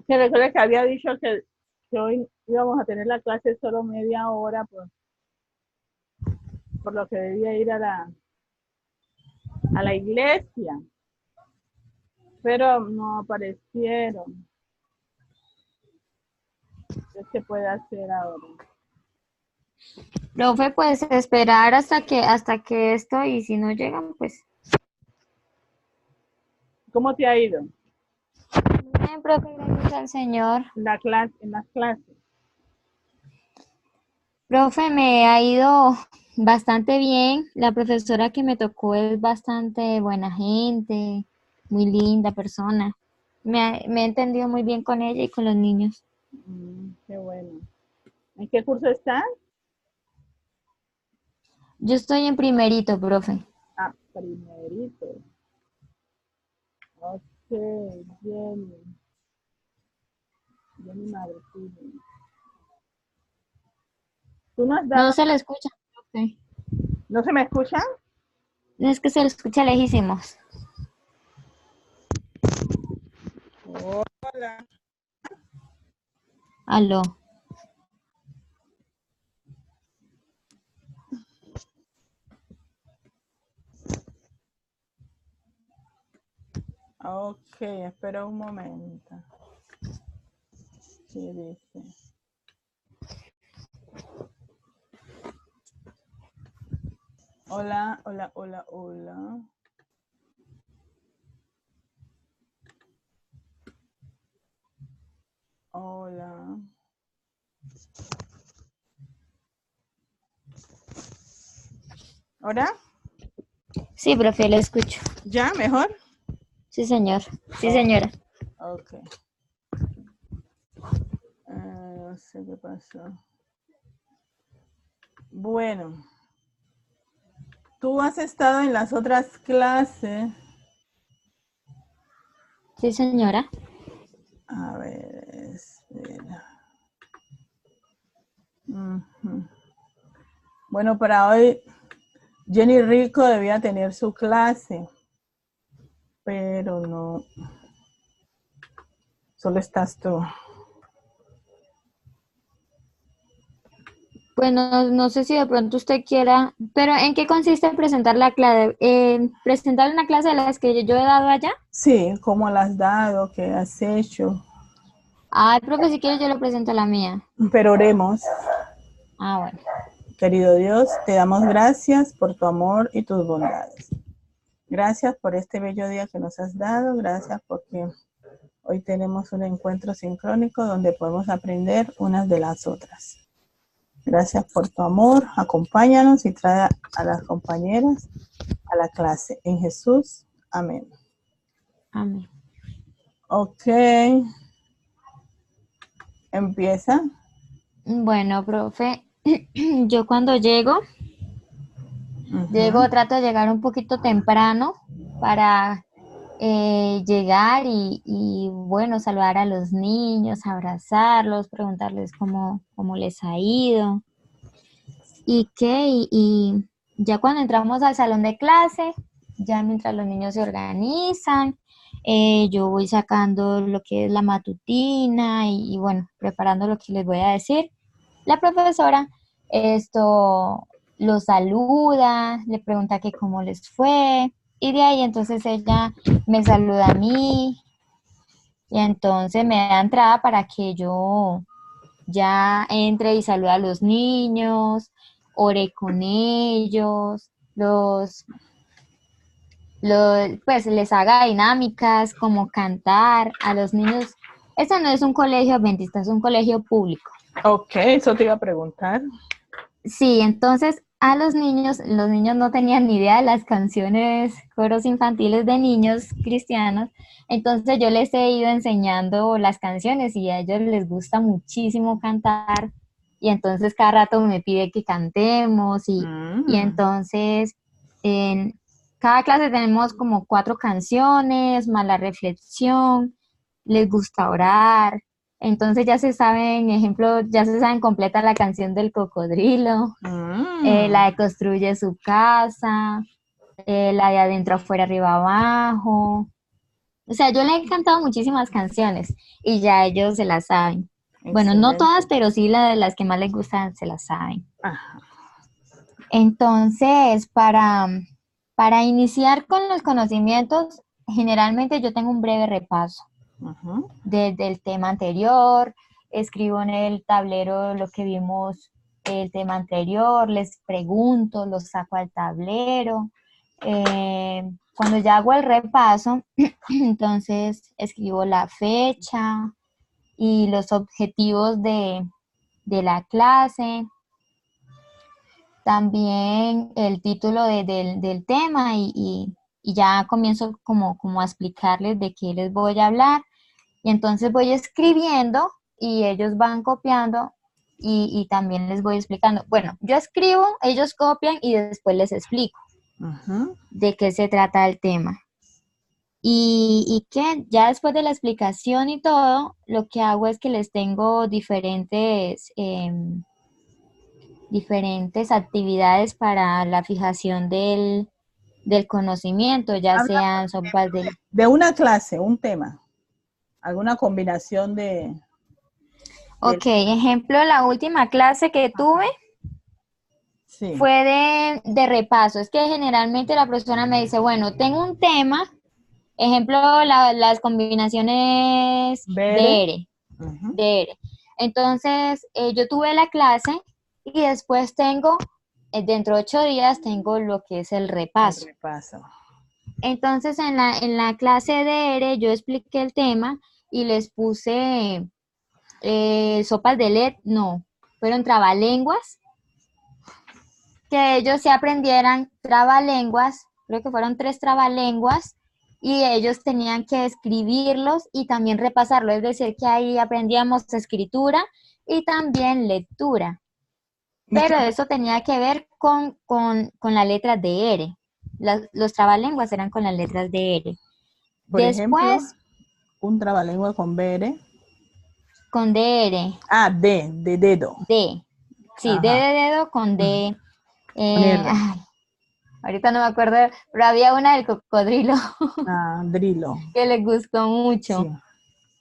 Que recuerda que había dicho que hoy íbamos a tener la clase solo media hora, por lo que debía ir a la iglesia, pero no aparecieron. ¿Qué se puede hacer ahora? Profe, pues esperar hasta que esto, y si no llegan, pues ¿Cómo te ha ido bien, profe, gracias al Señor. en las clases? Profe, me ha ido bastante bien. La profesora que me tocó es bastante buena gente, muy linda persona. Me he entendido muy bien con ella y con los niños. Qué bueno. ¿En qué curso estás? Yo estoy en primerito, profe. Ah, primerito. Ok, Jenny. Jenny Martínez. ¿Tú no has No dado? se le escucha, profe. ¿No se me escucha? Es que se le escucha lejísimos. Hola. Aló. Ok, espera un momento. ¿Qué dice? Hola, hola, hola, hola. Hola. ¿Ahora? Sí, profe, le escucho. ¿Ya? ¿Mejor? Sí, señor. Sí, Oh, señora. ok. No sé qué pasó. Bueno, tú has estado en las otras clases. Sí, señora. A ver, espera. Ujú. Bueno, para hoy Jenny Rico debía tener su clase, pero no, solo estás tú. Pues no sé si de pronto usted quiera, pero ¿en qué consiste presentar la clase? ¿Presentar una clase de las que yo he dado allá? Sí, ¿cómo la has dado? ¿Qué has hecho? Ay, profe, si quiere yo le presento la mía. Pero oremos. Ah, bueno. Querido Dios, te damos gracias por tu amor y tus bondades. Gracias por este bello día que nos has dado. Gracias porque hoy tenemos un encuentro sincrónico donde podemos aprender unas de las otras. Gracias por tu amor. Acompáñanos y trae a las compañeras a la clase. En Jesús. Amén. Amén. Ok. Empieza. Bueno, profe, yo cuando Ujú. trato de llegar un poquito temprano para llegar bueno, saludar a los niños, abrazarlos, preguntarles cómo les ha ido. Y ya cuando entramos al salón de clase, ya mientras los niños se organizan, yo voy sacando lo que es la matutina bueno, preparando lo que les voy a decir. La profesora esto los saluda, le pregunta que cómo les fue, y de ahí entonces ella me saluda a mí, y entonces me da entrada para que yo ya entre y salude a los niños, ore con ellos, pues les haga dinámicas como cantar a los niños. Este no es un colegio adventista, es un colegio público. Ok, eso te iba a preguntar. Sí, entonces a los niños no tenían ni idea de las canciones, coros infantiles de niños cristianos, entonces yo les he ido enseñando las canciones y a ellos les gusta muchísimo cantar y entonces cada rato me pide que cantemos y Mm. entonces en cada clase tenemos como 4 canciones, más la reflexión, les gusta orar. Entonces ya se saben, ejemplo, ya se saben completa la canción del cocodrilo, la Mm. de construye su casa, la de adentro afuera arriba abajo. O sea, yo le he cantado muchísimas canciones y ya ellos se las saben. Bueno, no todas, Excelente. pero sí las que más les gustan se las saben. Ajá. Entonces, para iniciar con los conocimientos, generalmente yo tengo un breve repaso Ajá. del tema anterior, escribo en el tablero lo que vimos el tema anterior, les pregunto, los saco al tablero. Cuando ya hago el repaso, entonces escribo la fecha y los objetivos de la clase, también el título del tema y ya comienzo como a explicarles de qué les voy a hablar. Y entonces voy escribiendo y ellos van copiando y también les voy explicando. Bueno, yo escribo, ellos copian y después les explico Ajá. de qué se trata el tema. Y que ya después de la explicación y todo, lo que hago es que les tengo diferentes actividades para la fijación del conocimiento, ya Habla sean sopas del... de una clase, un tema, alguna combinación de Ok, ejemplo, la última clase que tuve sí, fue de repaso. Es que generalmente la profesora me dice, bueno, tengo un tema, ejemplo, las combinaciones ver, de ERE, ajá, de ERE. Entonces, yo tuve la clase y después tengo, dentro de 8 días, tengo lo que es el el repaso. repaso. Entonces, en la clase de ERE yo expliqué el tema y les puse sopas de LED, no, fueron trabalenguas, que ellos se aprendieran trabalenguas, creo que fueron 3 trabalenguas, y ellos tenían que escribirlos y también repasarlo, es decir, que ahí aprendíamos escritura y también lectura, Y pero que, eso tenía que ver con las letras de R. Los trabalenguas eran con las letras de R. por ejemplo, Después, un trabalengua con ver, con DR, de dedo, D. Sí, D ajá, de dedo con D. con R, Ay, ahorita no me acuerdo, pero había una del cocodrilo drilo, que les gustó sí, mucho.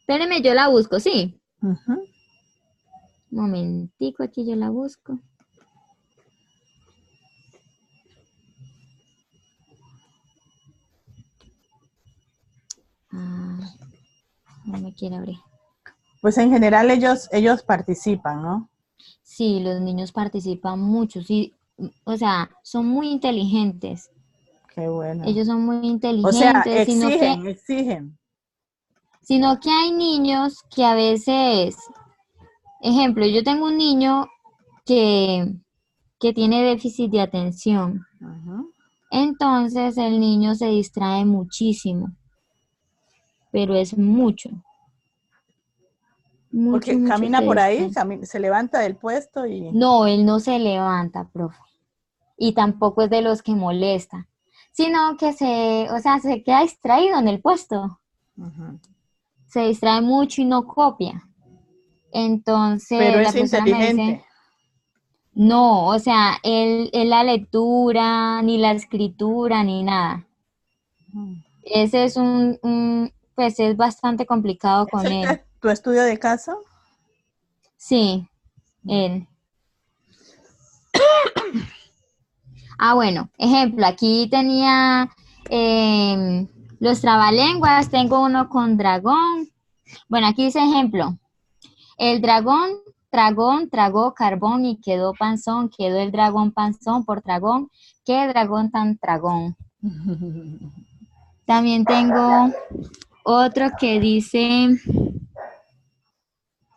Espérenme, yo la busco, sí. ajá. Un momentico, aquí yo la busco. Ah, no me quiere abrir. Pues en general ellos participan, ¿no? Sí, los niños participan mucho, sí, o sea, son muy inteligentes. Qué bueno. Ellos son muy O sea, inteligentes, exigen. sino que hay niños que a veces, ejemplo, yo tengo un niño que, que tiene déficit de atención. Ajá. Entonces el niño se distrae muchísimo, pero es mucho, mucho, Porque mucho camina se por ahí, distrae. se levanta del puesto y... No, él no se levanta, profe, y tampoco es de los que molesta, sino que o sea, se queda distraído en el puesto, Ujú. se distrae mucho y no copia. Pero Entonces la es profesora me dice, inteligente. no, o sea, él la lectura, ni la escritura, ni nada. Mm. Ese es pues es bastante complicado con él. Tu estudio de caso? Sí, Mm. él. Ah, bueno, ejemplo, aquí tenía los trabalenguas, tengo uno con dragón. Bueno, aquí dice ejemplo. El dragón, tragó carbón y quedó panzón, quedó el dragón panzón por dragón, qué dragón tan dragón. También tengo otro que dice,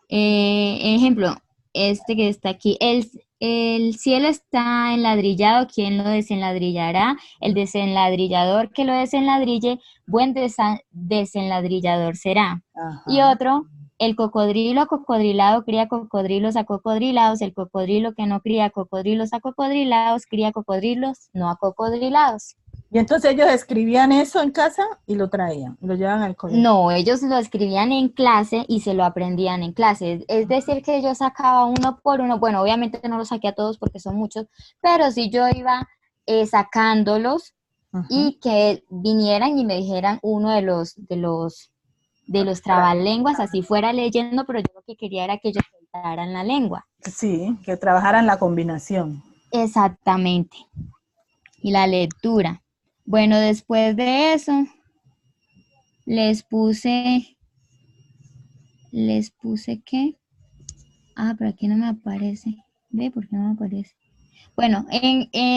ejemplo, este que está aquí, el cielo está enladrillado, ¿quién lo desenladrillará? El desenladrillador que lo desenladrille, buen desenladrillador será. Y Ajá. otro, el cocodrilo acocodrilado cría cocodrilos acocodrilados, el cocodrilo que no cría cocodrilos acocodrilados, cría cocodrilos no acocodrilados. Y entonces ellos escribían eso en casa y lo traían, y lo llevaban al colegio. No, ellos lo escribían en clase y se lo aprendían en clase. Es decir, que yo sacaba uno por uno. Bueno, obviamente no los saqué a todos porque son muchos, pero sí yo iba sacándolos Ujú. y que vinieran y me dijeran uno de los trabalenguas, así fuera leyendo, pero yo lo que quería era que ellos soltaran la lengua. Sí, que trabajaran la combinación. Exactamente. Y la lectura. Bueno, después de eso, les puse ¿qué? Ah, pero aquí no me aparece. Ve, ¿por qué no me aparece? Bueno,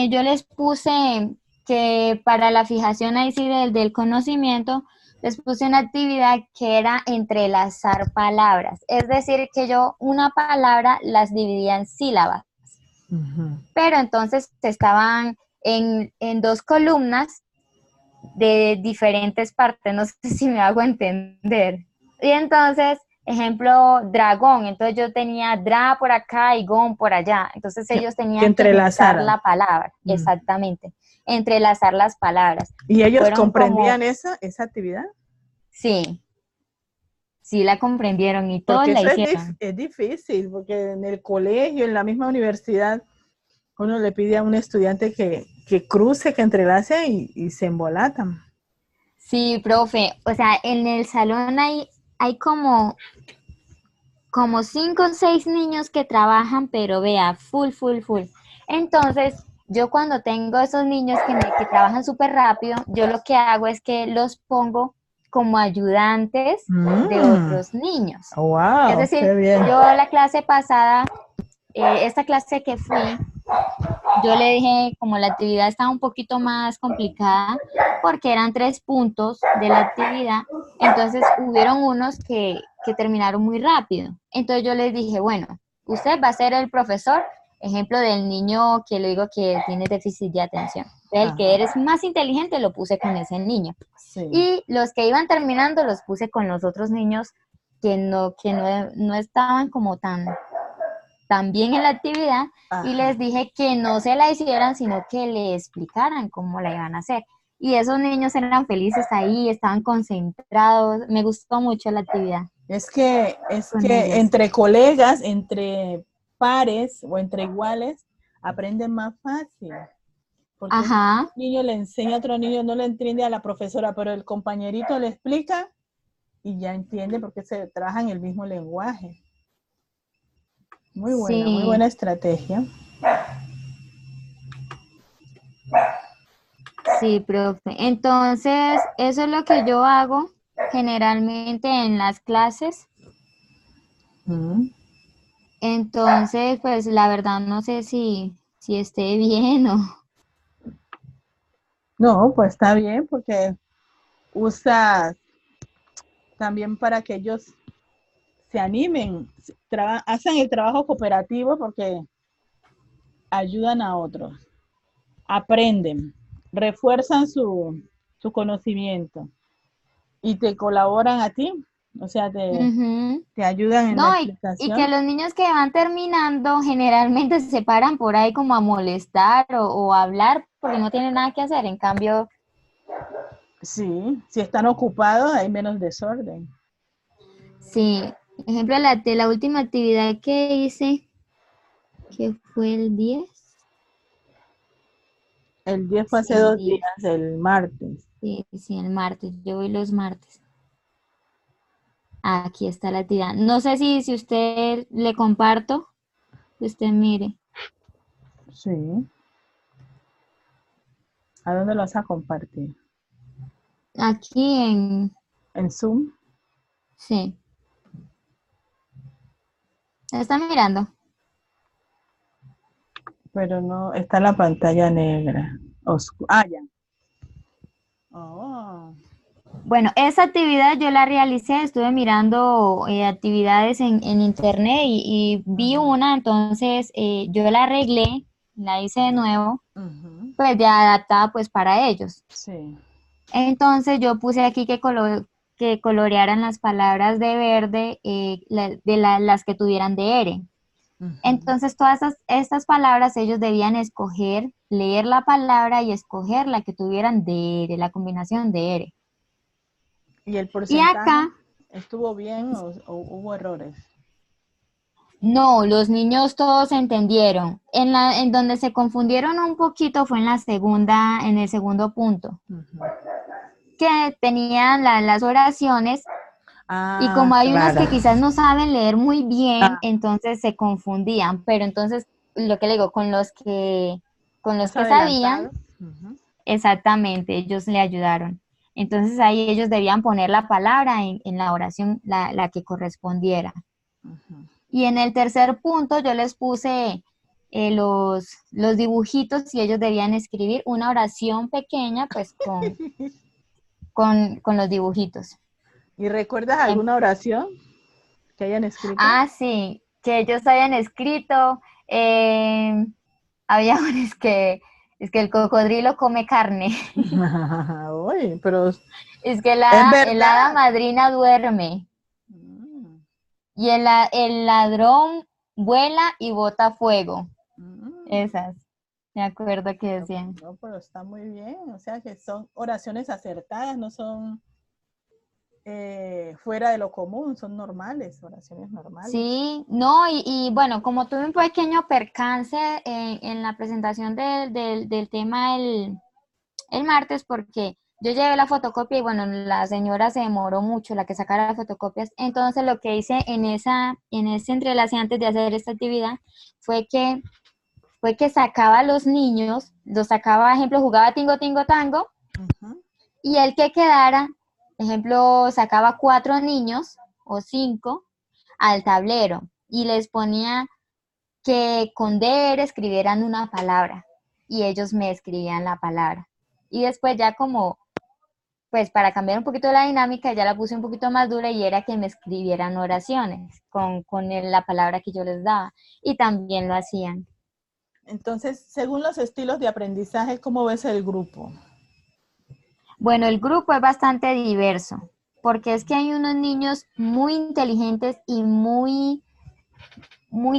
yo les puse que para la fijación ahí sí del conocimiento, les puse una actividad que era entrelazar palabras. Es decir, que yo una palabra las dividía en sílabas, Ujú. pero entonces estaban en dos columnas de diferentes partes, no sé si me hago entender. Y entonces, ejemplo, dragón, entonces yo tenía dra por acá y gon por allá, entonces ellos Que tenían que juntar entrelazaran. la palabra, Mm. exactamente, entrelazar las palabras. ¿Y ellos Fueron como, comprendían esa actividad? sí, sí la comprendieron y todos Porque la eso hicieron. es difícil, porque en el colegio, en la misma universidad, uno le pide a un estudiante que cruce, que entrelace y se embolatan. Sí, profe, o sea, en el salón hay como 5 o 6 niños que trabajan, pero vea, full, full, full. Entonces, yo cuando tengo esos niños que trabajan súper rápido, yo lo que hago es que los pongo como ayudantes de Mm. otros niños. Es Wow, decir, qué bien. yo la clase pasada, esta clase que fui, yo le dije, como la actividad estaba un poquito más complicada, porque eran 3 puntos de la actividad, entonces hubieron unos que terminaron muy rápido. Entonces yo les dije, bueno, usted va a ser el profesor, ejemplo del niño que le digo que tiene déficit de atención. Entonces, el que Ajá, eres más inteligente lo puse con ese niño. sí. Y los que iban terminando los puse con los otros niños que no estaban como también en la actividad y Ajá. les dije que no se la hicieran, sino que le explicaran cómo la iban a hacer. Y esos niños eran felices ahí, estaban concentrados, me gustó mucho la actividad Es con que ellos. entre colegas, entre pares o entre iguales, aprenden más fácil. Porque un Ajá, niño le enseña a otro niño, no le entiende a la profesora, pero el compañerito le explica y ya entiende porque se trabaja en el mismo lenguaje. Muy sí, buena estrategia. sí, profe. Entonces, eso es lo que yo hago generalmente en las clases. Mm. Entonces, pues la verdad no sé si esté bien o... No, pues está bien porque usa también para que ellos se animen, hacen el trabajo cooperativo porque ayudan a otros, aprenden, refuerzan su conocimiento y te colaboran a ti, o sea, Ujú. te ayudan en la No, y que explicación. los niños que van terminando generalmente se paran por ahí como a molestar o a hablar porque no tienen nada que hacer. En cambio, Sí, si están ocupados hay menos desorden. sí, ejemplo, de la última actividad que hice, que fue el 10. El 10 fue Sí, hace el 2 10. días, el martes. Sí, sí, el martes. Yo voy los martes. Aquí está la actividad. No sé si usted le comparto, que usted mire. Sí, ¿a dónde lo vas a compartir? Aquí En Zoom, sí. ¿Está mirando? pero no, está la pantalla negra. Ah, ya. Oh. Bueno, esa actividad yo la realicé, estuve mirando actividades en internet y vi Ujú, una, entonces yo la arreglé, la hice de nuevo, ujú, pues ya adaptada pues para ellos. sí. Entonces yo puse aquí que colorearan las palabras de verde las que tuvieran de ere. Ujú. Entonces todas estas palabras ellos debían escoger, leer la palabra y escoger la que tuvieran de ere, la combinación de ere. ¿Y el Y porcentaje acá estuvo bien o hubo errores? No, los niños todos entendieron. En donde se confundieron un poquito fue en el segundo punto, Ujú. que tenían las oraciones y Ah, como hay unos claro. que quizás no saben leer muy bien, Ah, entonces se confundían. Pero entonces, lo que le digo, con los más que sabían, adelantado. Ujú, exactamente, ellos le ayudaron. Entonces ahí ellos debían poner la palabra en la oración, la que correspondiera. ujú. Y en el tercer punto yo les puse los dibujitos y ellos debían escribir una oración pequeña pues con los dibujitos. ¿Y recuerdas Em, alguna oración que hayan escrito? Ah, sí, que ellos habían escrito, eh, había es que el cocodrilo come carne, Uy, pero es que es el hada verdad. madrina duerme Mm, y el ladrón vuela y bota fuego. mm. Esas, me acuerdo que No, decían. no, pero está muy bien. O sea que son oraciones acertadas, no son fuera de lo común, son normales, oraciones normales. Sí, no, y bueno, como tuve un pequeño percance en la presentación del tema el martes, porque yo llevé la fotocopia y bueno, la señora se demoró mucho, la que sacara las fotocopias, entonces lo que hice en ese entrelace antes de hacer esta actividad fue que sacaba a los niños, los sacaba, ejemplo, jugaba tingo, tingo, tango, Ujú. y el que quedara, ejemplo, sacaba 4 niños o 5 al tablero y les ponía que con DR escribieran una palabra y ellos me escribían la palabra. Y después ya como, pues para cambiar un poquito la dinámica, ya la puse un poquito más dura y era que me escribieran oraciones la palabra que yo les daba. Y también lo hacían. Entonces, según los estilos de aprendizaje, ¿cómo ves el grupo? Bueno, el grupo es bastante diverso, porque es que hay unos niños muy inteligentes y muy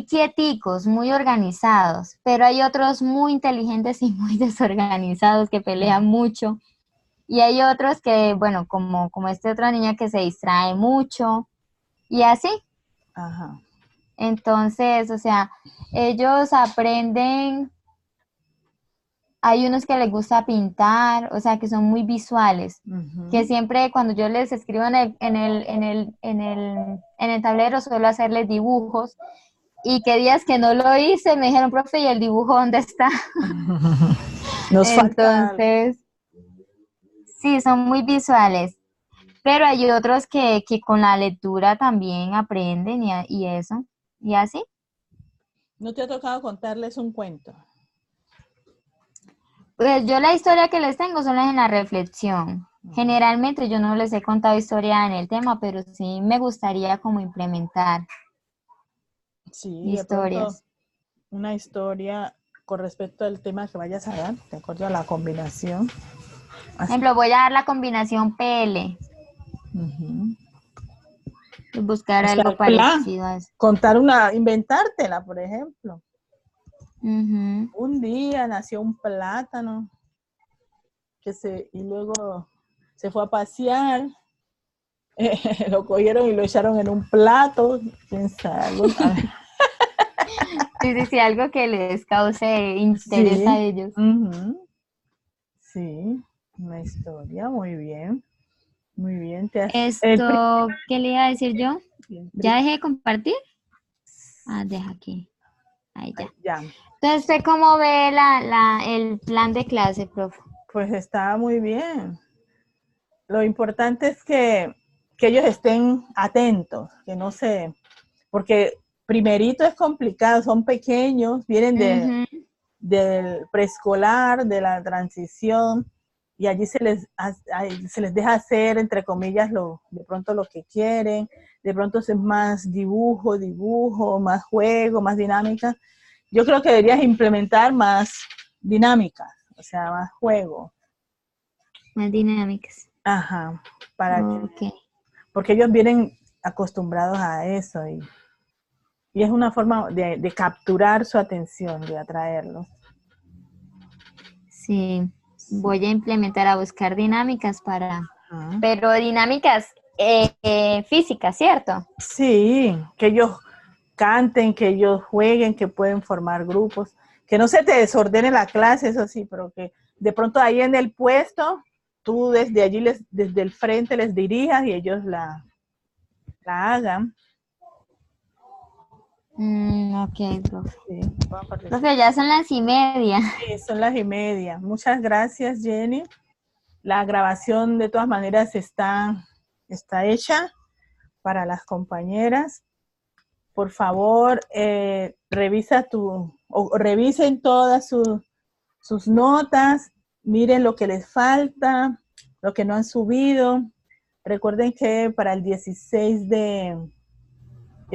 quieticos, muy organizados, pero hay otros muy inteligentes y muy desorganizados que pelean mucho. Y hay otros que, bueno, como este otro niño que se distrae mucho y así. Ajá. Entonces, o sea, ellos aprenden, hay unos que les gusta pintar, o sea, que son muy visuales, que Ujú. siempre cuando yo les escribo en el tablero suelo hacerles dibujos y que días que no lo hice me dijeron, profe, ¿y el dibujo dónde está? Nos falta algo. Entonces, sí, son muy visuales, pero hay otros que con la lectura también aprenden y eso, y así. ¿No te ha tocado contarles un cuento? Pues yo la historia que les tengo son las en la reflexión. Ujú. Generalmente yo no les he contado historia en el tema, pero sí me gustaría como implementar Sí, de pronto historias. una historia con respecto al tema que vayas a dar, de acuerdo a la combinación. Por Así. ejemplo, voy a dar la combinación PL, Ujú. y buscar O sea, algo el plan, parecido a eso. contar una, inventártela, por ejemplo. Ujú. Un día nació un plátano y luego se fue a pasear, lo cogieron y lo echaron en un plato, quién sabe, Sí, sí, sí, algo que les cause interés a sí, ellos. ujú, sí, una historia, muy bien, Esto, ¿qué le iba a decir yo? el ¿Ya pri- dejé de compartir? Ah, deja aquí. Ahí ya. ya, Entonces, ¿usted cómo ve el plan de clase, profe? pues está muy bien. Lo importante es que ellos estén atentos, que no se, porque primerito es complicado, son pequeños, vienen Ujú. del preescolar, de la transición, y allí se les deja hacer, entre comillas, de pronto lo que quieren, de pronto es más dibujo, más juego, más dinámica. Yo creo que deberías implementar más dinámicas, o sea, más juego. Más dinámicas. Ajá, para que, Ok. porque ellos vienen acostumbrados a eso y es una forma de capturar su atención, de atraerlos. Sí. Sí. Voy a implementar a buscar dinámicas Ajá. pero dinámicas físicas, ¿cierto? Sí, que ellos canten, que ellos jueguen, que pueden formar grupos, que no se te desordene la clase, eso sí, pero que de pronto ahí en el puesto, tú desde allí, desde el frente les dirijas y ellos la hagan. Ok, profe. Sí, Profe, ya son las 1:30. sí, son las 1:30. Muchas gracias, Jenny. La grabación de todas maneras está hecha para las compañeras. Por favor, revisen todas sus notas, miren lo que les falta, lo que no han subido. Recuerden que para el 16 de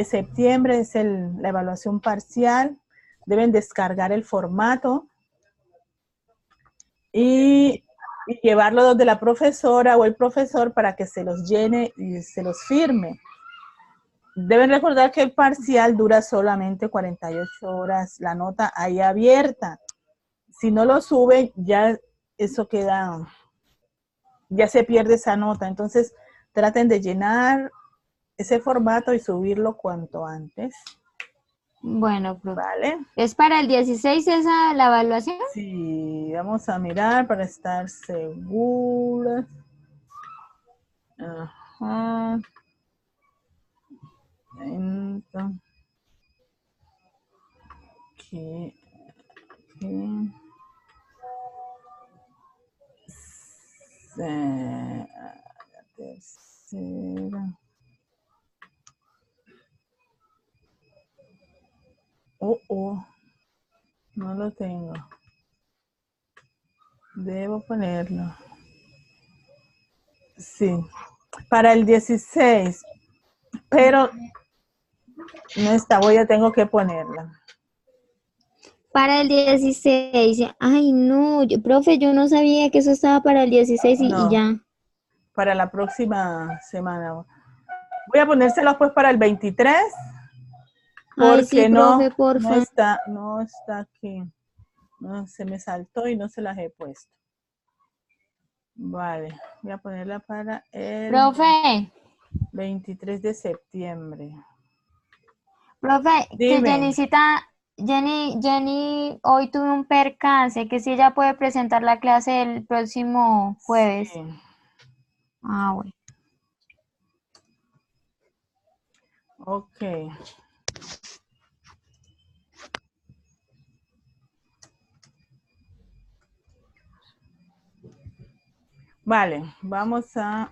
septiembre es la evaluación parcial. Deben descargar el formato y llevarlo donde la profesora o el profesor para que se los llene y se los firme. Deben recordar que el parcial dura solamente 48 horas, la nota ahí abierta. Si no lo suben, ya eso queda, ya se pierde esa nota. Entonces, traten de llenar ese formato y subirlo cuanto antes. Bueno, profe. ¿Vale? ¿Es para el 16 esa la evaluación? Sí, vamos a mirar para estar seguras. Ajá. Entonces, aquí. La tercera. No lo tengo. Debo ponerlo. Sí, para el 16, pero no está, tengo que ponerla. Para el 16. Ay, no, profe, yo no sabía que eso estaba para el 16 No, y ya. para la próxima semana. Voy a ponérselos pues para el 23, Ay, sí, porque profe, no porfa. está aquí. No, se me saltó y no se las he puesto. Vale, voy a ponerla para el Profe, 23 de septiembre. profe, que Dime. Jenny hoy tuvo un percance, que si ella puede presentar la clase el próximo jueves. Sí. Ah, bueno. Ok. Vale, vamos a